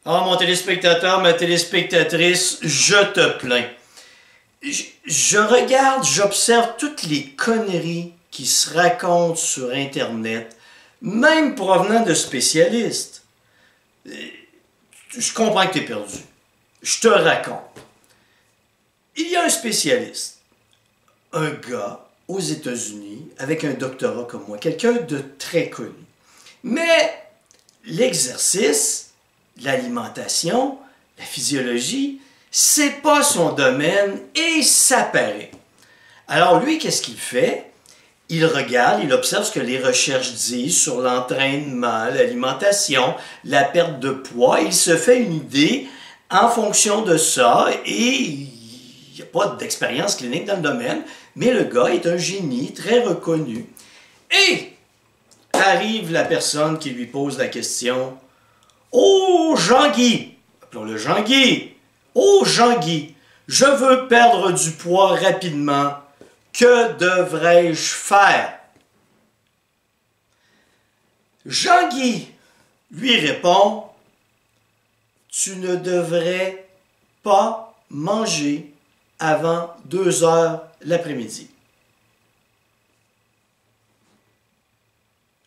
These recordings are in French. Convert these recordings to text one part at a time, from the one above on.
Ah, mon téléspectateur, ma téléspectatrice, je te plains. Je regarde, j'observe toutes les conneries qui se racontent sur Internet, même provenant de spécialistes. Je comprends que tu es perdu. Je te raconte. Il y a un spécialiste, un gars aux États-Unis, avec un doctorat comme moi, quelqu'un de très connu. Mais l'exercice, l'alimentation, la physiologie, c'est pas son domaine et ça paraît. Alors lui, qu'est-ce qu'il fait? Il regarde, il observe ce que les recherches disent sur l'entraînement, l'alimentation, la perte de poids. Il se fait une idée en fonction de ça et il n'y a pas d'expérience clinique dans le domaine, mais le gars est un génie très reconnu. Et arrive la personne qui lui pose la question. Oh Jean-Guy, appelons-le Jean-Guy. Oh Jean-Guy, je veux perdre du poids rapidement. Que devrais-je faire? Jean-Guy lui répond, tu ne devrais pas manger avant 2 heures l'après-midi.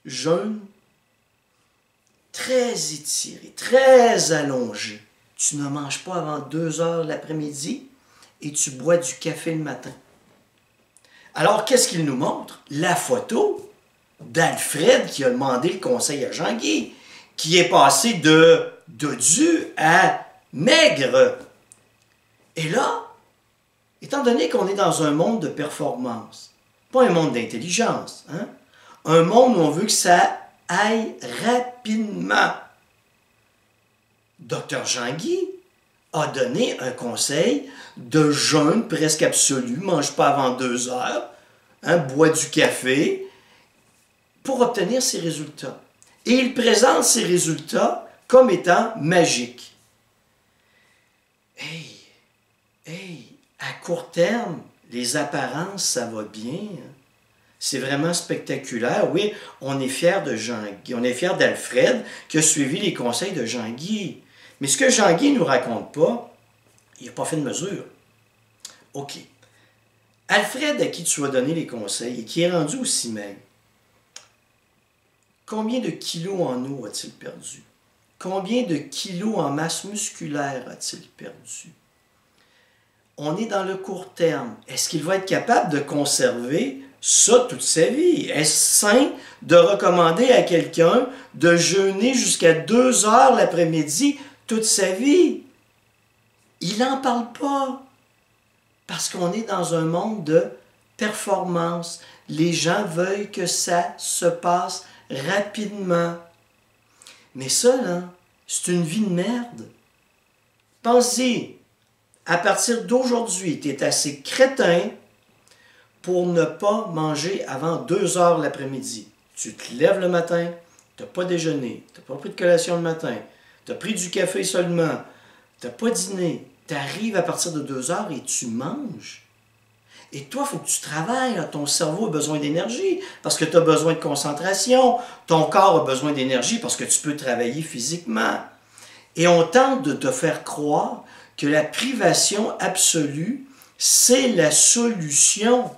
Jeûne très étiré, très allongé. Tu ne manges pas avant 2 heures l'après-midi et tu bois du café le matin. Alors, qu'est-ce qu'il nous montre? La photo d'Alfred qui a demandé le conseil à Jean-Guy, qui est passé de dodu à maigre. Et là, étant donné qu'on est dans un monde de performance, pas un monde d'intelligence, hein? Un monde où on veut que ça aille rapidement. Dr Jean-Guy a donné un conseil de jeûne presque absolu, mange pas avant 2 heures, hein, bois du café, pour obtenir ces résultats. Et il présente ces résultats comme étant magiques. À court terme, les apparences, ça va bien. C'est vraiment spectaculaire. Oui, on est fiers de Jean-Guy, on est fiers d'Alfred qui a suivi les conseils de Jean-Guy. Mais ce que Jean-Guy ne nous raconte pas, il n'a pas fait de mesure. OK. Alfred, à qui tu as donné les conseils et qui est rendu aussi maigre, combien de kilos en eau a-t-il perdu? Combien de kilos en masse musculaire a-t-il perdu? On est dans le court terme. Est-ce qu'il va être capable de conserver ça toute sa vie? Est-ce sain de recommander à quelqu'un de jeûner jusqu'à 2 heures l'après-midi toute sa vie? Il n'en parle pas. Parce qu'on est dans un monde de performance. Les gens veulent que ça se passe rapidement. Mais ça, là, c'est une vie de merde. Pensez, à partir d'aujourd'hui, tu es assez crétin pour ne pas manger avant 2 heures l'après-midi. Tu te lèves le matin, tu n'as pas déjeuné, tu n'as pas pris de collation le matin, tu as pris du café seulement, tu n'as pas dîné, tu arrives à partir de 2 heures et tu manges. Et toi, il faut que tu travailles. Ton cerveau a besoin d'énergie parce que tu as besoin de concentration. Ton corps a besoin d'énergie parce que tu peux travailler physiquement. Et on tente de te faire croire que la privation absolue, c'est la solution.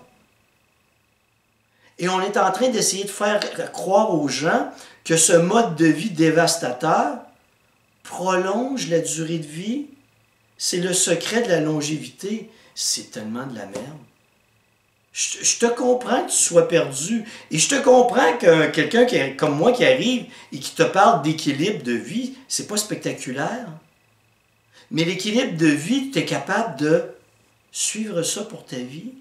Et on est en train d'essayer de faire croire aux gens que ce mode de vie dévastateur prolonge la durée de vie. C'est le secret de la longévité. C'est tellement de la merde. Je te comprends que tu sois perdu. Et je te comprends que quelqu'un comme moi qui arrive et qui te parle d'équilibre de vie, c'est pas spectaculaire. Mais l'équilibre de vie, tu es capable de suivre ça pour ta vie.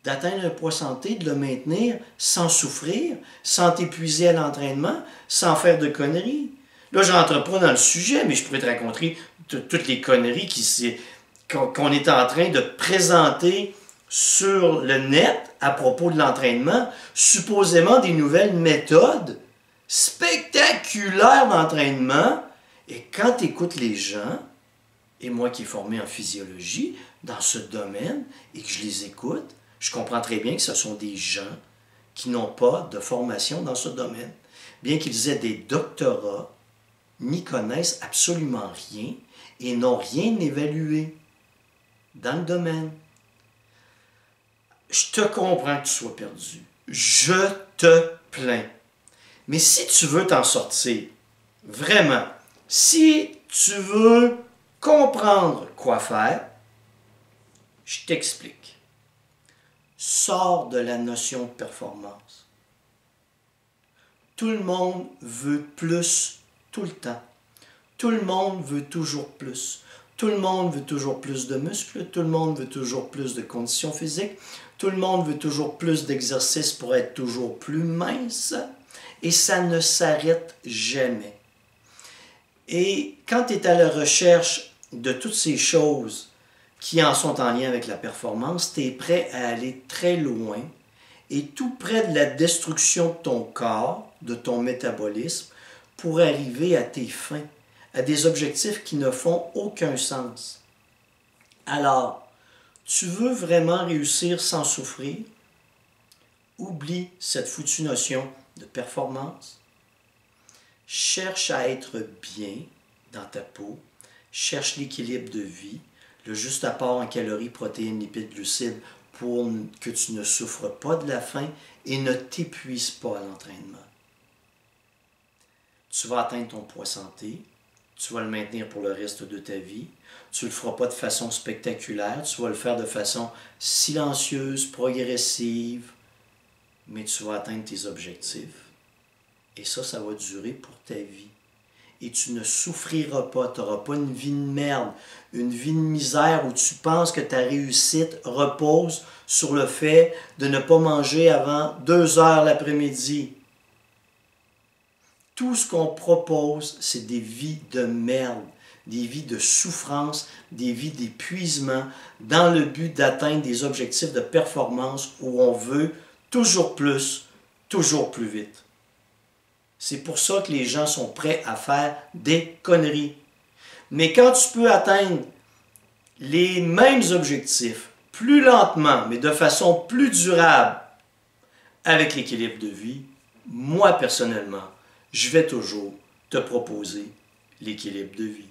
D'atteindre un poids santé, de le maintenir sans souffrir, sans t'épuiser à l'entraînement, sans faire de conneries. Là, je n'entre pas dans le sujet, mais je pourrais te raconter toutes les conneries qu'on est en train de présenter sur le net à propos de l'entraînement, supposément des nouvelles méthodes spectaculaires d'entraînement. Et quand tu écoutes les gens, et moi qui est formé en physiologie dans ce domaine, et que je les écoute, je comprends très bien que ce sont des gens qui n'ont pas de formation dans ce domaine. Bien qu'ils aient des doctorats, n'y connaissent absolument rien et n'ont rien évalué dans le domaine. Je te comprends que tu sois perdu. Je te plains. Mais si tu veux t'en sortir, vraiment, si tu veux comprendre quoi faire, je t'explique. Sors de la notion de performance. Tout le monde veut plus tout le temps. Tout le monde veut toujours plus. Tout le monde veut toujours plus de muscles. Tout le monde veut toujours plus de conditions physiques. Tout le monde veut toujours plus d'exercices pour être toujours plus mince. Et ça ne s'arrête jamais. Et quand tu es à la recherche de toutes ces choses qui en sont en lien avec la performance, tu es prêt à aller très loin et tout près de la destruction de ton corps, de ton métabolisme, pour arriver à tes fins, à des objectifs qui ne font aucun sens. Alors, tu veux vraiment réussir sans souffrir? Oublie cette foutue notion de performance. Cherche à être bien dans ta peau. Cherche l'équilibre de vie, le juste apport en calories, protéines, lipides, glucides pour que tu ne souffres pas de la faim et ne t'épuises pas à l'entraînement. Tu vas atteindre ton poids santé, tu vas le maintenir pour le reste de ta vie, tu ne le feras pas de façon spectaculaire, tu vas le faire de façon silencieuse, progressive, mais tu vas atteindre tes objectifs. Et ça va durer pour ta vie. Et tu ne souffriras pas, tu n'auras pas une vie de merde, une vie de misère où tu penses que ta réussite repose sur le fait de ne pas manger avant 2 heures l'après-midi. Tout ce qu'on propose, c'est des vies de merde, des vies de souffrance, des vies d'épuisement, dans le but d'atteindre des objectifs de performance où on veut toujours plus vite. C'est pour ça que les gens sont prêts à faire des conneries. Mais quand tu peux atteindre les mêmes objectifs plus lentement, mais de façon plus durable avec l'équilibre de vie, moi personnellement, je vais toujours te proposer l'équilibre de vie.